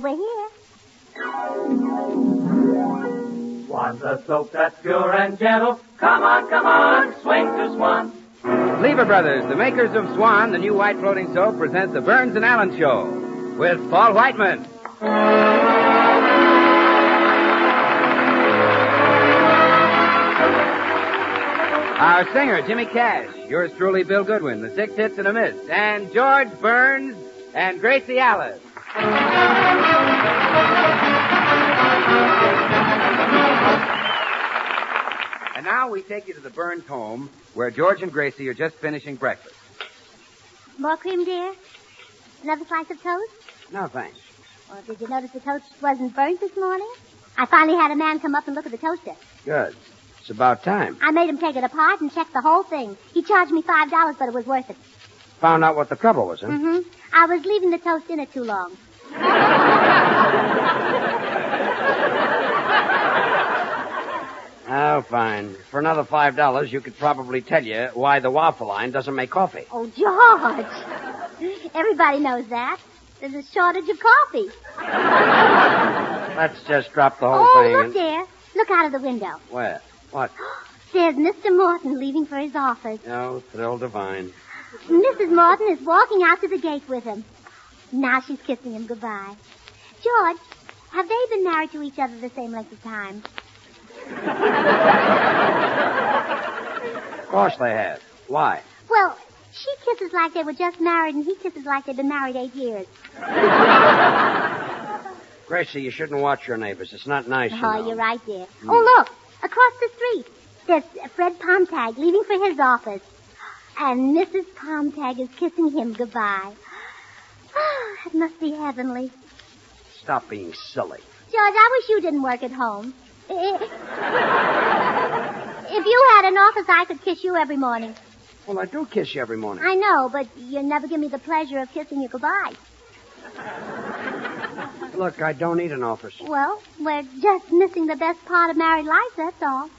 We're here. Swan's a soap that's pure and gentle. Come on, swing to Swan. Lever Brothers, the makers of Swan, the new white floating soap, present the Burns and Allen Show with Paul Whiteman. Our singer, Jimmy Cash. Yours truly, Bill Goodwin, the Six Hits and a Miss. And George Burns and Gracie Alice. And now we take you to the Burns home, where George and Gracie are just finishing breakfast. More cream, dear? Another slice of toast? No, thanks. Well, did you notice the toast wasn't burnt this morning? I finally had a man come up and look at the toaster. Good. It's about time. I made him take it apart and check the whole thing. He charged me $5, but it was worth it. Found out what the trouble was, huh? Mm-hmm. I was leaving the toast in it too long. Oh, fine. For another $5, you could probably tell you why the waffle line doesn't make coffee. Oh, George. Everybody knows that. There's a shortage of coffee. Let's just drop the whole thing. Oh, look, dear. Look out of the window. Where? What? There's Mr. Morton leaving for his office. Oh, thrill divine. Mrs. Morton is walking out to the gate with him. Now she's kissing him goodbye. George, have they been married to each other the same length of time? Of course they have. Why? Well, she kisses like they were just married, and he kisses like they've been married 8 years. Gracie, you shouldn't watch your neighbors. It's not nice, you Oh, know. you're right, dear. Oh, look, across the street, there's Fred Pomtag leaving for his office. And Mrs. Pomtag is kissing him goodbye. Oh, it must be heavenly. Stop being silly. George, I wish you didn't work at home. If you had an office, I could kiss you every morning. Well, I do kiss you every morning. I know, but you never give me the pleasure of kissing you goodbye. Look, I don't need an office. Well, we're just missing the best part of married life, that's all.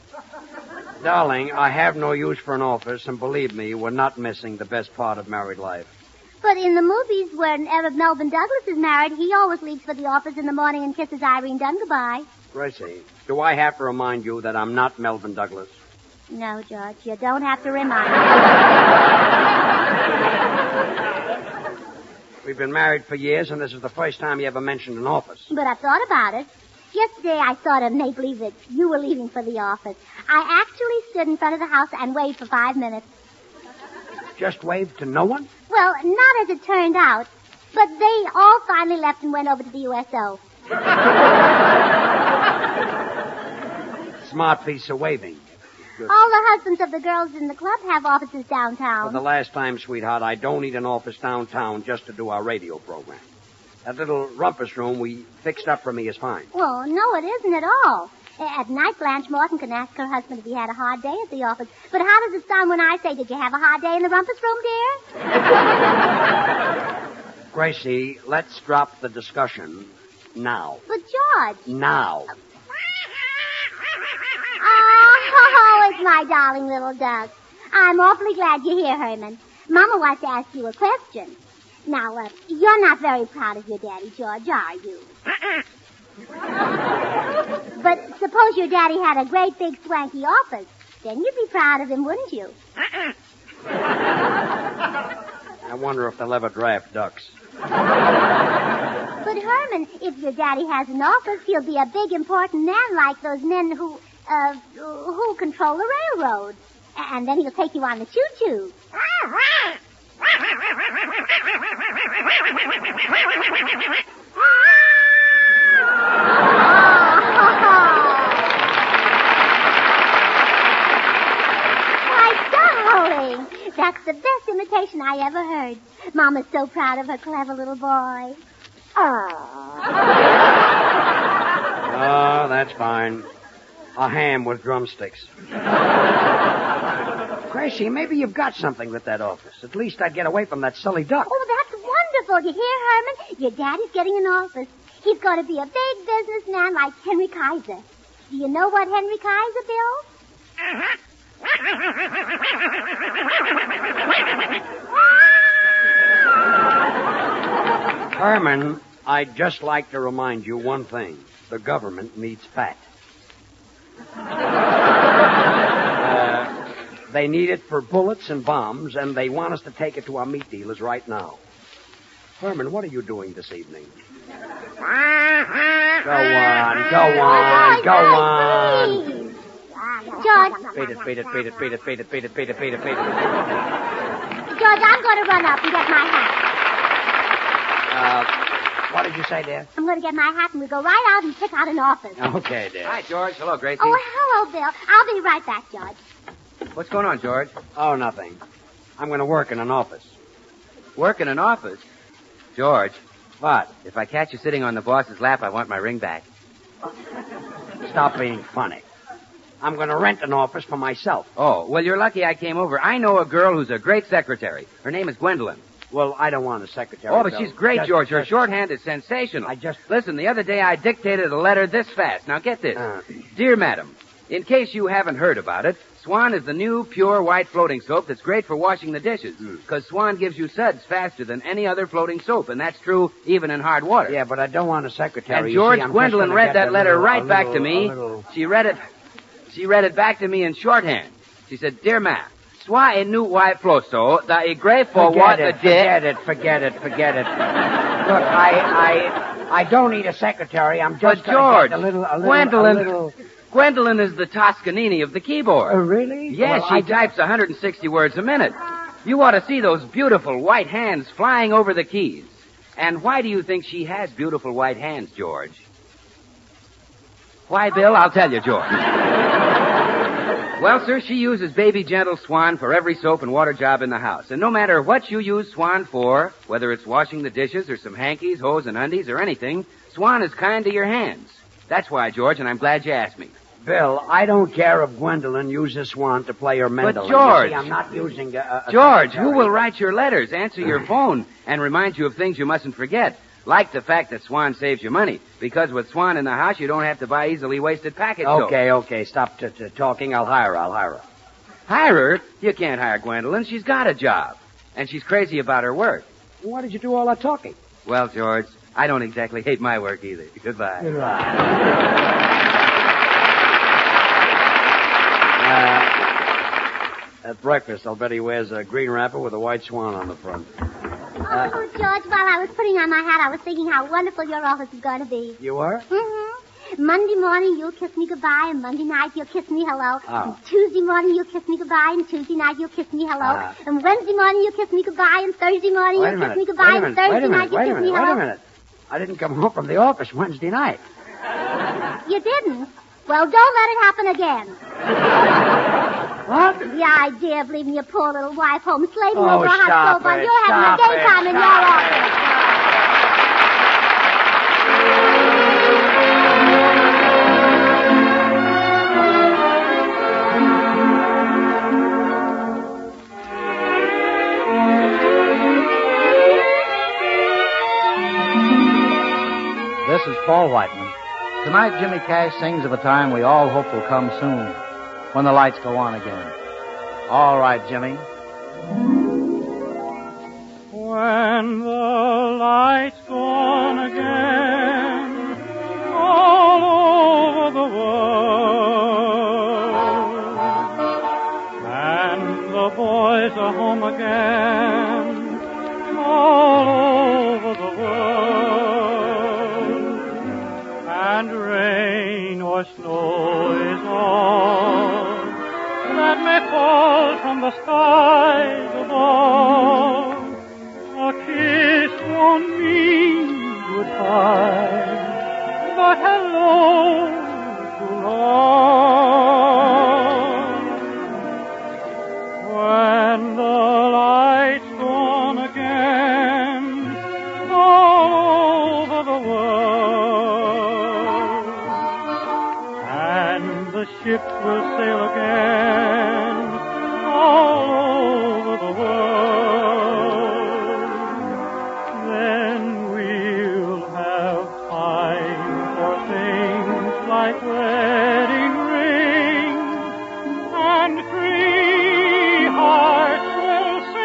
Darling, I have no use for an office, and believe me, we're not missing the best part of married life. But in the movies, whenever Melvin Douglas is married, he always leaves for the office in the morning and kisses Irene Dunn goodbye. Gracie, do I have to remind you that I'm not Melvin Douglas? No, George, you don't have to remind me. We've been married for years, and this is the first time you ever mentioned an office. But I've thought about it. Yesterday, I thought of make believe that you were leaving for the office. I actually stood in front of the house and waved for 5 minutes. Just waved to no one? Well, not as it turned out, but they all finally left and went over to the USO. Smart piece of waving. Good. All the husbands of the girls in the club have offices downtown. For the last time, sweetheart, I don't need an office downtown just to do our radio program. That little rumpus room we fixed up for me is fine. Well, no, it isn't at all. At night, Blanche Morton can ask her husband if he had a hard day at the office. But how does it sound when I say, did you have a hard day in the rumpus room, dear? Gracie, let's drop the discussion now. But, George. Now. Oh, it's my darling little duck. I'm awfully glad you're here, Herman. Mama wants to ask you a question. Now, you're not very proud of your daddy, George, are you? But suppose your daddy had a great big swanky office. Then you'd be proud of him, wouldn't you? I wonder if they'll ever draft ducks. But, Herman, if your daddy has an office, he'll be a big, important man like those men who control the railroad. And then he'll take you on the choo-choo. Why, darling, that's the best imitation I ever heard. Mama's so proud of her clever little boy. Oh, that's fine. A ham with drumsticks. Gracie, maybe you've got something with that office. At least I'd get away from that silly duck. Oh, that's wonderful. You hear, Herman? Your daddy's getting an office. He's going to be a big businessman like Henry Kaiser. Do you know what Henry Kaiser built? Herman, I'd just like to remind you one thing. The government needs fat. They need it for bullets and bombs, and they want us to take it to our meat dealers right now. Herman, what are you doing this evening? Go on. George. Beat it. George, I'm going to run up and get my hat. What did you say, dear? I'm going to get my hat and we'll go right out and pick out an office. Okay, dear. Hi, George. Hello, Gracie. Oh, hello, Bill. I'll be right back, George. What's going on, George? Oh, nothing. I'm going to work in an office. Work in an office? George, What? if I catch you sitting on the boss's lap, I want my ring back. Stop being funny. I'm going to rent an office for myself. Oh, well, you're lucky I came over. I know a girl who's a great secretary. Her name is Gwendolyn. Well, I don't want a secretary. Oh, but Bill. she's great, Just- George. Her just- shorthand is sensational. I Listen, the other day I dictated a letter this fast. Now, get this. Dear Madam, in case you haven't heard about it, Swan is the new pure white floating soap that's great for washing the dishes. Because Swan gives you suds faster than any other floating soap, and that's true even in hard water. Yeah, but I don't want a secretary. And You George, see, I'm just Gwendolyn gonna read get that a letter little- right a back little- to me. a little- She read it back to me in shorthand. She said, Dear Ma, Swa e nu white floso, da e gray for what the Forget it. Look, I don't need a secretary. I'm But just gonna George, get a little. Gwendolyn is the Toscanini of the keyboard. Really? Yes, Well, she types 160 words a minute. You ought to see those beautiful white hands flying over the keys. And why do you think she has beautiful white hands, George? Why, Bill? I'll tell you, George. Well, sir, she uses Baby Gentle Swan for every soap and water job in the house. And no matter what you use Swan for, whether it's washing the dishes or some hankies, hose, and undies or anything, Swan is kind to your hands. That's why, George, and I'm glad you asked me. Bill, I don't care if Gwendolyn uses Swan to play her mandolin. George- You see, I'm not using a George, secretary. who will write your letters, answer your phone, and remind you of things you mustn't forget? Like the fact that Swan saves you money. Because with Swan in the house, you don't have to buy easily wasted package soap. Okay. Stop talking. I'll hire her. Hire her? You can't hire Gwendolyn. She's got a job. And she's crazy about her work. Why did you do all that talking? Well, George, I don't exactly hate my work either. Goodbye. At breakfast, I'll bet he wears a green wrapper with a white swan on the front. Oh, George, while I was putting on my hat, I was thinking how wonderful your office is going to be. You are? Mm-hmm. Monday morning, you'll kiss me goodbye, and Monday night, you'll kiss me hello. Oh. And Tuesday morning, you'll kiss me goodbye, and Tuesday night, you'll kiss me hello. And Wednesday morning, you'll kiss me goodbye, and Thursday morning, you'll kiss me goodbye, and Thursday night, you'll kiss me hello. Wait a minute. I didn't come home from the office Wednesday night. You didn't? Well, don't let it happen again. What? The idea of leaving your poor little wife home slaving Oh, over a hot stop stove while it, you're having a stop it, daytime in your stop office. This is Paul Whiteman. Tonight, Jimmy Cash sings of a time we all hope will come soon, when the lights go on again. All right, Jimmy. When the lights go on again, all over the world, and the boys are home again, all over the world, and rain or snow is all that may fall from the skies above. A kiss won't mean goodbye, but hello to love. When the lights go on again, all over the world, and the ship will sail again, all over the world, then we'll have time for things like wedding rings, and free hearts will sing.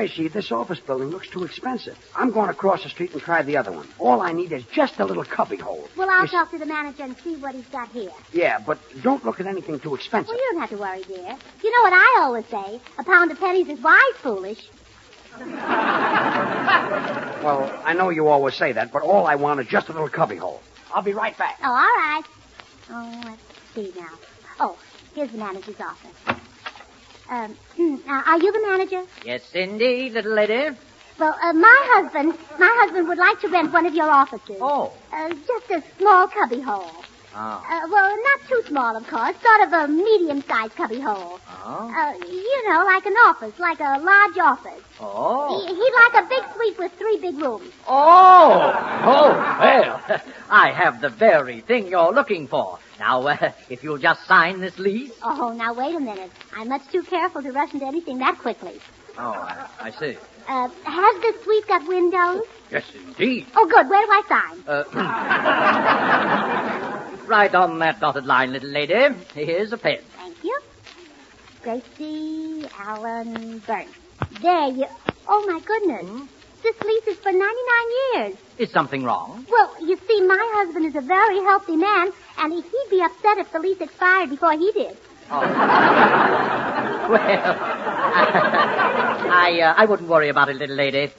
Gracie, this office building looks too expensive. I'm going across the street and try the other one. All I need is just a little cubby hole. Well, I'll talk to the manager and see what he's got here. Yeah, but don't look at anything too expensive. Well, you don't have to worry, dear. You know what I always say? A pound of pennies is wise foolish. Well, I know you always say that, but all I want is just a little cubby hole. I'll be right back. Oh, all right. Oh, let's see now. Oh, here's the manager's office. Are you the manager? Yes, indeed, little lady. Well, my husband would like to rent one of your offices. Oh. Just a small cubby hole. Oh. Well, not too small, of course. Sort of a medium-sized cubby hole. Oh. Like an office, like a large office. Oh. He'd like a big suite with 3 big rooms. Oh, well, I have the very thing you're looking for. Now, if you'll just sign this lease. Oh, now, wait a minute. I'm much too careful to rush into anything that quickly. Oh, I see. Has this suite got windows? Yes, indeed. Oh, good. Where do I sign? Right on that dotted line, little lady. Here's a pen. Thank you. Gracie Allen Burns. There you... Oh, my goodness. This lease is for 99 years. Is something wrong? Well, you see, my husband is a very healthy man, and he'd be upset if the lease expired before he did. Oh. Well, I wouldn't worry about it, little lady.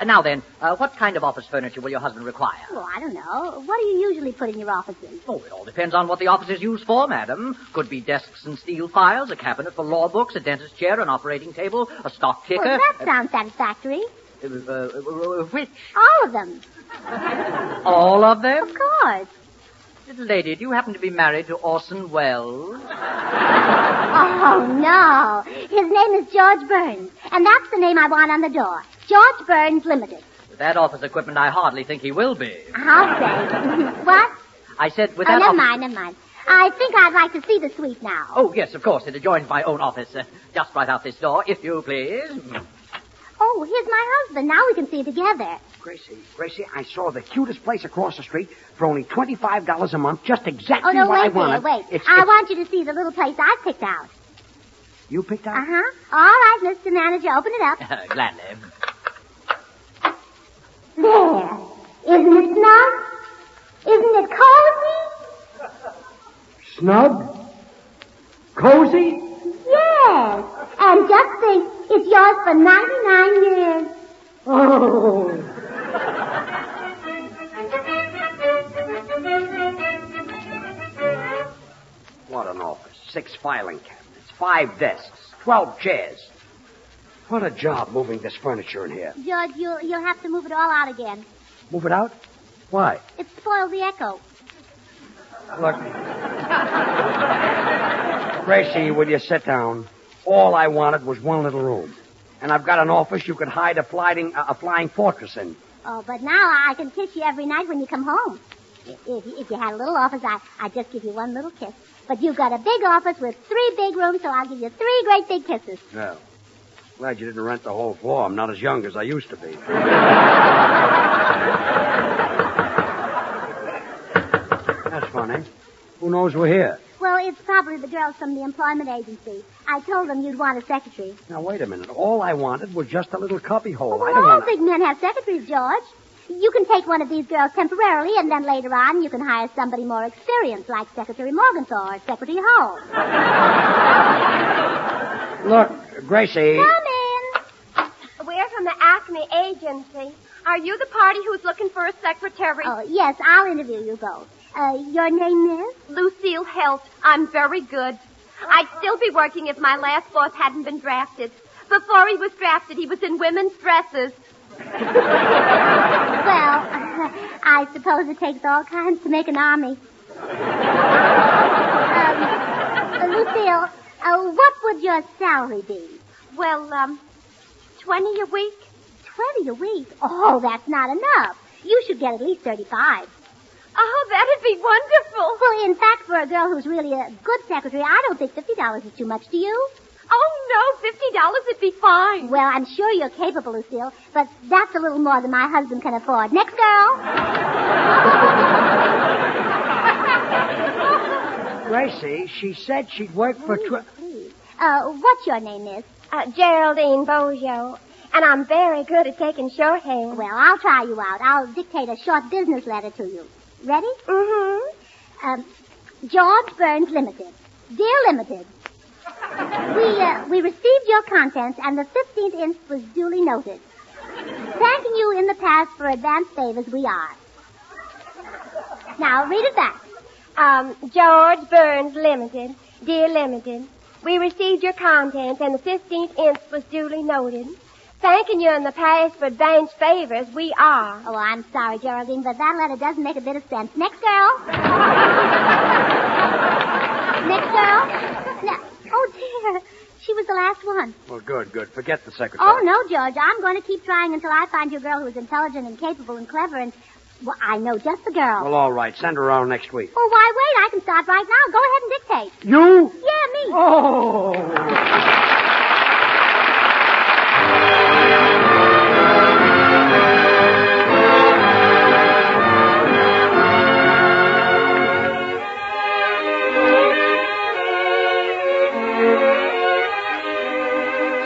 Now then, what kind of office furniture will your husband require? Well, I don't know. What do you usually put in your offices? Oh, it all depends on what the office is used for, madam. Could be desks and steel files, a cabinet for law books, a dentist's chair, an operating table, a stock ticker. Well, that sounds satisfactory. Which? All of them. All of them? Of course. Little lady, do you happen to be married to Orson Welles? Oh, no. His name is George Burns, and that's the name I want on the door. George Burns Limited. With that office equipment, I hardly think he will be. I'll say. What? I said with Oh, that never mind. I think I'd like to see the suite now. Oh, yes, of course. It adjoins my own office. Just right out this door, if you please. Oh, here's my husband. Now we can see it together. Gracie, I saw the cutest place across the street for only $25 a month, just exactly what I wanted. Wait. I want you to see the little place I picked out. You picked out? Uh-huh. All right, Mr. Manager, open it up. Gladly. There. Isn't it snug? Isn't it cozy? Snug? Cozy? Yes. And just think, it's yours for 99 years. Oh. What an office. 6 filing cabinets, 5 desks, 12 chairs. What a job moving this furniture in here. George, you'll have to move it all out again. Move it out? Why? It spoils the echo. Look. Gracie, will you sit down? All I wanted was one little room. And I've got an office you could hide a flying fortress in. Oh, but now I can kiss you every night when you come home. If you had a little office, I'd just give you one little kiss. But you've got a big office with 3 big rooms, so I'll give you 3 great big kisses. No. Glad you didn't rent the whole floor. I'm not as young as I used to be. That's funny. Who knows we're here? Well, it's probably the girls from the employment agency. I told them you'd want a secretary. Now, wait a minute. All I wanted was just a little cubby hole. Well, I don't all want... big men have secretaries, George. You can take one of these girls temporarily, and then later on you can hire somebody more experienced, like Secretary Morgenthau or Secretary Hull. Look, Gracie... Come in. We're from the Acme agency. Are you the party who's looking for a secretary? Oh, yes, I'll interview you both. Your name is? Lucille Helt. I'm very good. I'd still be working if my last boss hadn't been drafted. Before he was drafted, he was in women's dresses. Well, I suppose it takes all kinds to make an army. Lucille, what would your salary be? Well, 20 a week. 20 a week? Oh, that's not enough. You should get at least 35. Oh, that'd be wonderful. Well, in fact, for a girl who's really a good secretary, I don't think $50 is too much, do you? Oh, no, $50 would be fine. Well, I'm sure you're capable, Lucille, but that's a little more than my husband can afford. Next girl. Gracie, she said she'd work for... Please. What's your name, miss? Geraldine Bojo. And I'm very good at taking shorthand. Well, I'll try you out. I'll dictate a short business letter to you. Ready? Mm-hmm. George Burns Limited. Dear Limited, we received your contents, and the 15th inch was duly noted. Thanking you in the past for advanced favors, we are. Now, read it back. George Burns Limited. Dear Limited, we received your contents, and the 15th inch was duly noted. Thanking you in the past for advanced favors, we are. Oh, I'm sorry, Geraldine, but that letter doesn't make a bit of sense. Next girl. Next girl. No. Oh, dear. She was the last one. Well, good. Forget the secretary. Oh, no, George. I'm going to keep trying until I find you a girl who is intelligent and capable and clever and... Well, I know just the girl. Well, all right. Send her around next week. Oh, why wait? I can start right now. Go ahead and dictate. You? Yeah, me. Oh.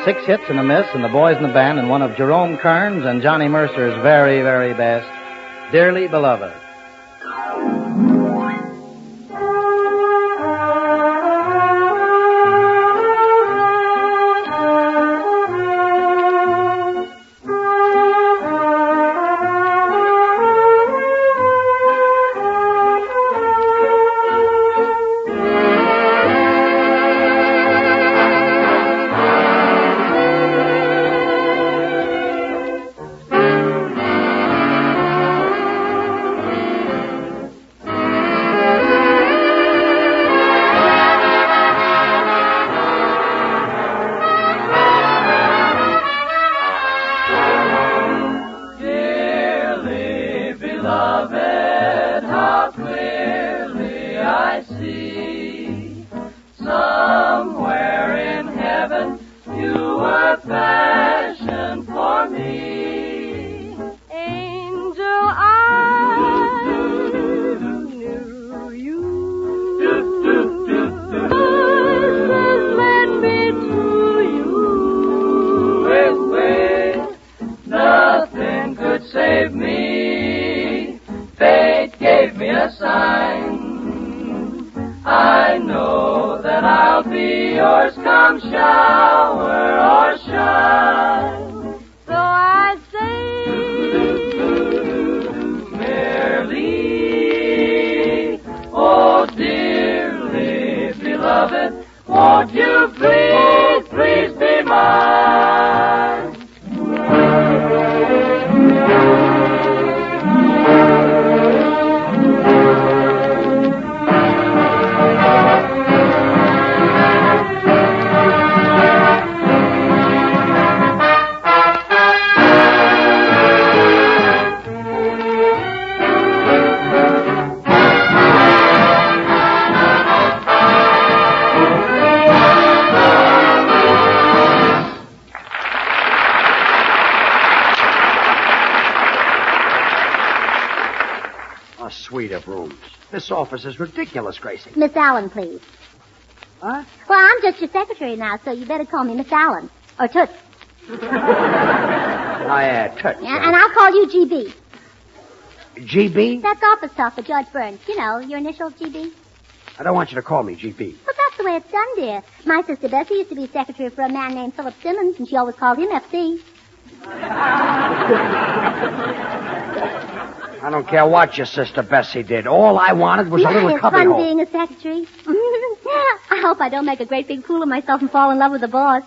6 hits and a miss, and the boys in the band, and one of Jerome Kern's and Johnny Mercer's very, very best, Dearly Beloved. Suite of rooms. This office is ridiculous, Gracie. Miss Allen, please. Huh? Well, I'm just your secretary now, so you better call me Miss Allen. Or Toots. Toots. Yeah, and I'll call you GB. GB? That's office talk for George Burns. You know, your initials, GB. I don't want you to call me GB. Well, that's the way it's done, dear. My sister Bessie used to be secretary for a man named Philip Simmons, and she always called him FC. I don't care what your sister Bessie did. All I wanted was a little it's cubby fun hole. being a secretary. I hope I don't make a great big fool of myself and fall in love with the boss.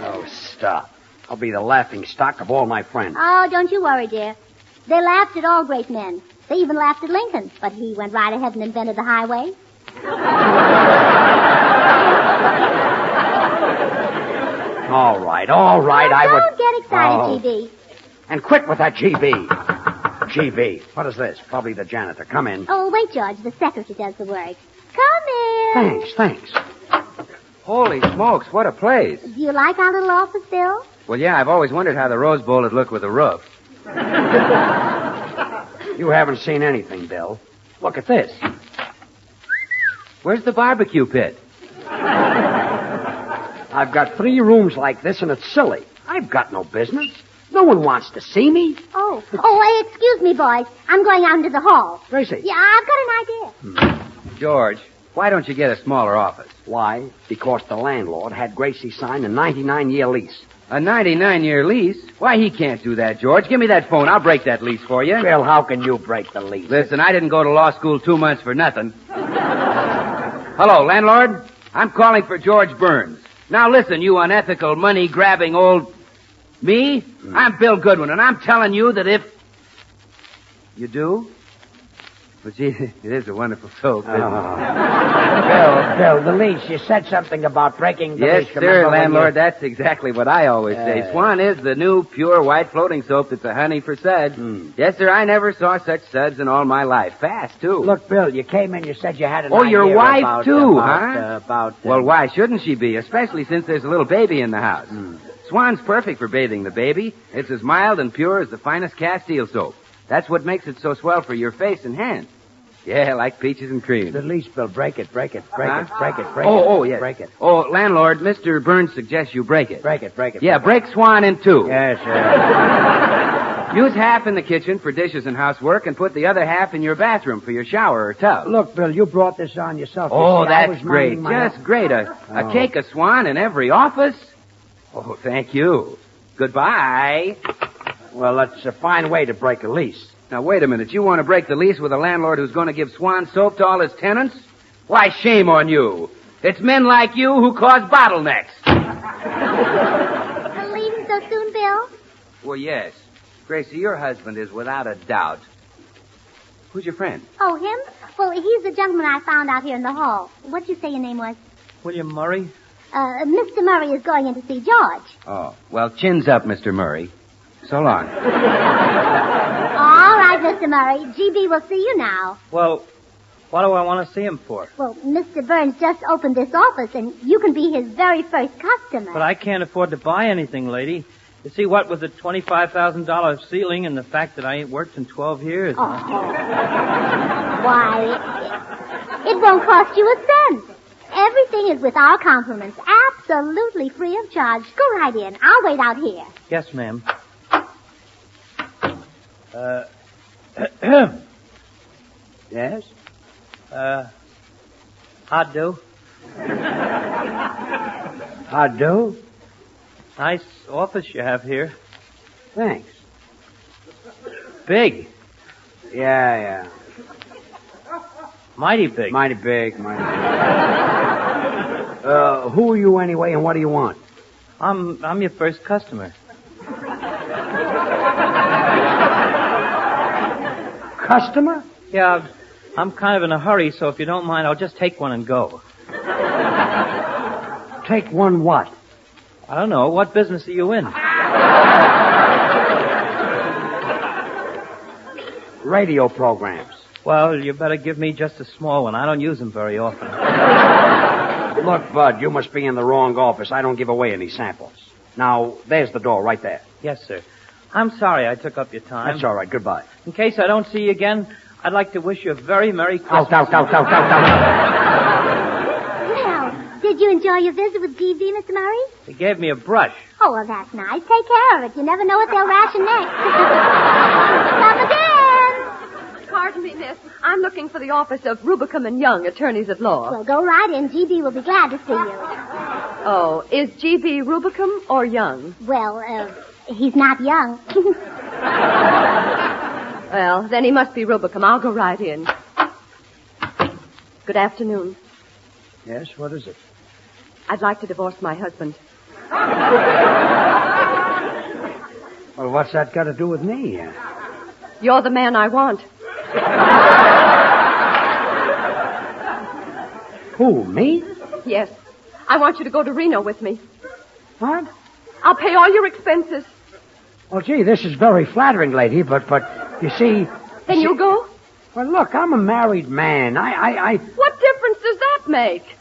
Oh, stop. I'll be the laughing stock of all my friends. Oh, don't you worry, dear. They laughed at all great men. They even laughed at Lincoln, but he went right ahead and invented the highway. All right. Well, don't get excited, GB. And quit with that GB. GB. What is this? Probably the janitor. Come in. Oh, wait, George. The secretary does the work. Come in. Thanks. Holy smokes, what a place. Do you like our little office, Bill? Well, yeah, I've always wondered how the Rose Bowl would look with a roof. You haven't seen anything, Bill. Look at this. Where's the barbecue pit? I've got 3 rooms like this, and it's silly. I've got no business. No one wants to see me. Oh, excuse me, boys. I'm going out into the hall. Gracie. Yeah, I've got an idea. George, why don't you get a smaller office? Why? Because the landlord had Gracie sign a 99-year lease. A 99-year lease? Why, he can't do that, George. Give me that phone. I'll break that lease for you. Bill, how can you break the lease? Listen, I didn't go to law school 2 months for nothing. Hello, landlord. I'm calling for George Burns. Now listen, you unethical, money-grabbing old... Me? I'm Bill Goodwin, and I'm telling you that if... You do? Well, gee, it is a wonderful soap, isn't it? Bill, the lease. You said something about breaking the lease. Yes, sir, landlord. That's exactly what I always say. Swan is the new pure white floating soap that's a honey for suds. Yes, sir, I never saw such suds in all my life. Fast, too. Look, Bill, you came in, you said you had an idea. Oh, your wife, about, too, huh? Well, why shouldn't she be? Especially since there's a little baby in the house. Swan's perfect for bathing the baby. It's as mild and pure as the finest Castile soap. That's what makes it so swell for your face and hands. Yeah, like peaches and cream. The lease, Bill. Break it. Break it. Yes. Break it. Oh, landlord, Mr. Burns suggests you break it. Break it. Yeah, break Swan in 2. Yes, sir. Use half in the kitchen for dishes and housework and put the other half in your bathroom for your shower or tub. Look, Bill, you brought this on yourself. Oh, that's great. Just great. A cake of Swan in every office? Oh, thank you. Goodbye. Well, that's a fine way to break a lease. Now, wait a minute. You want to break the lease with a landlord who's going to give Swan soap to all his tenants? Why, shame on you. It's men like you who cause bottlenecks. Leaving so soon, Bill? Well, yes. Gracie, your husband is without a doubt. Who's your friend? Oh, him? Well, he's the gentleman I found out here in the hall. What'd you say your name was? William Murray? Mr. Murray is going in to see George. Oh, well, chins up, Mr. Murray. So long. All right, Mr. Murray. GB will see you now. Well, what do I want to see him for? Well, Mr. Burns just opened this office, and you can be his very first customer. But I can't afford to buy anything, lady. You see, what with the $25,000 ceiling and the fact that I ain't worked in 12 years. Oh. Why, it won't cost you a cent. Everything is with our compliments, absolutely free of charge. Go right in. I'll wait out here. Yes, ma'am. Yes? How'd do? How'd do? Nice office you have here. Thanks. Big. Yeah. Mighty big. Mighty big. Who are you anyway, and what do you want? I'm your first customer. Customer? Yeah, I'm kind of in a hurry, so if you don't mind, I'll just take one and go. Take one what? I don't know. What business are you in? Radio programs. Well, you better give me just a small one. I don't use them very often. Look, Bud, you must be in the wrong office. I don't give away any samples. Now, there's the door right there. Yes, sir. I'm sorry I took up your time. That's all right. Goodbye. In case I don't see you again, I'd like to wish you a very Merry Christmas. Out. Well, did you enjoy your visit with GB, Mr. Murray? He gave me a brush. Oh, well, that's nice. Take care of it. You never know what they'll ration next. Come again. Pardon me, miss. I'm looking for the office of Rubicam and Young, attorneys at law. Well, go right in. GB will be glad to see you. Oh, is GB Rubicam or Young? Well, he's not young. Well, then he must be Rubicam. I'll go right in. Good afternoon. Yes, what is it? I'd like to divorce my husband. Well, what's that got to do with me? You're the man I want. Who, me? Yes. I want you to go to Reno with me. What? I'll pay all your expenses. Well, gee, this is very flattering, lady, but you see... Then you'll go? Well, look, I'm a married man. What difference does that make?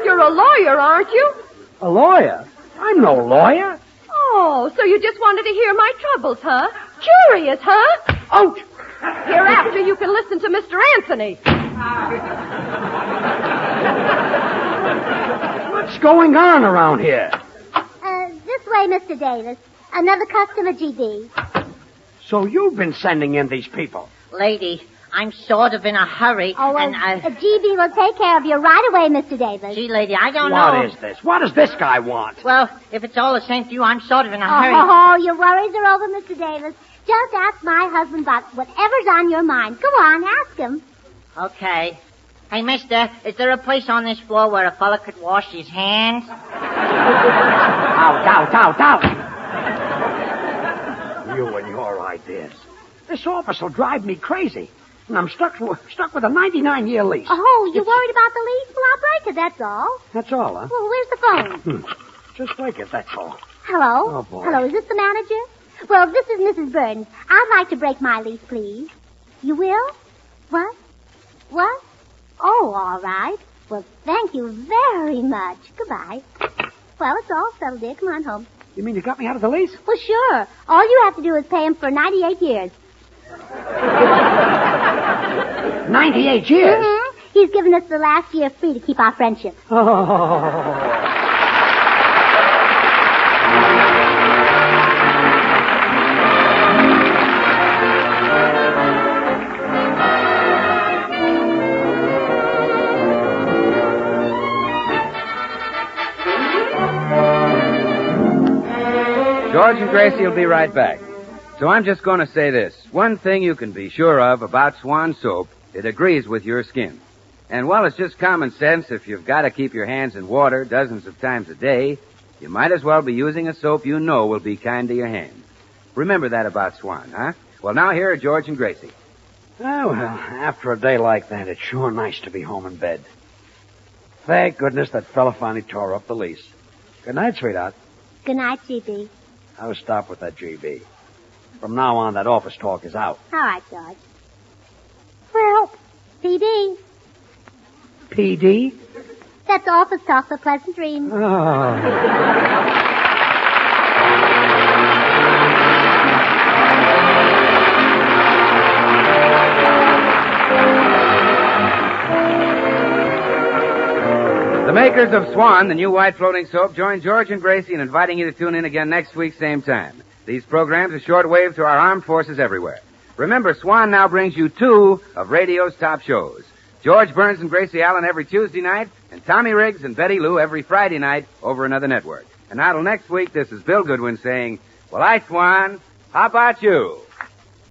You're a lawyer, aren't you? A lawyer? I'm no lawyer. Oh, so you just wanted to hear my troubles, huh? Curious, huh? Ouch! Hereafter you can listen to Mr. Anthony. What's going on around here? This way, Mr. Davis. Another customer, GB. So you've been sending in these people? Lady, I'm sort of in a hurry. Oh, and GB will take care of you right away, Mr. Davis. Gee, lady, I don't know. What is this? What does this guy want? Well, if it's all the same to you, I'm sort of in a hurry. Oh, your worries are over, Mr. Davis. Just ask my husband about whatever's on your mind. Go on, ask him. Okay. Hey, mister, is there a place on this floor where a fella could wash his hands? Out. You and your ideas. This office will drive me crazy. And I'm stuck with a 99-year lease. Oh, you're worried about the lease? Well, I'll break it, that's all. That's all, huh? Well, where's the phone? Just break it, that's all. Hello? Oh, boy. Hello, is this the manager? Well, this is Mrs. Burns. I'd like to break my lease, please. You will? What? Oh, all right. Well, thank you very much. Goodbye. Well, it's all settled, dear. Come on home. You mean you got me out of the lease? Well, sure. All you have to do is pay him for 98 years. 98 years? Mm-hmm. He's given us the last year free to keep our friendship. Oh. George and Gracie will be right back. So I'm just going to say this. One thing you can be sure of about Swan soap, it agrees with your skin. And while it's just common sense, if you've got to keep your hands in water dozens of times a day, you might as well be using a soap you know will be kind to your hands. Remember that about Swan, huh? Well, now here are George and Gracie. Oh, well, after a day like that, it's sure nice to be home in bed. Thank goodness that fella finally tore up the lease. Good night, sweetheart. Good night, GB. I will stop with that GB. From now on, that office talk is out. All right, George. Well, PD. PD? That's office talk for pleasant dreams. Oh. The makers of Swan, the new white floating soap, join George and Gracie in inviting you to tune in again next week, same time. These programs are shortwave to our armed forces everywhere. Remember, Swan now brings you 2 of radio's top shows. George Burns and Gracie Allen every Tuesday night, and Tommy Riggs and Betty Lou every Friday night over another network. And now till next week, this is Bill Goodwin saying, well, Swan, how about you?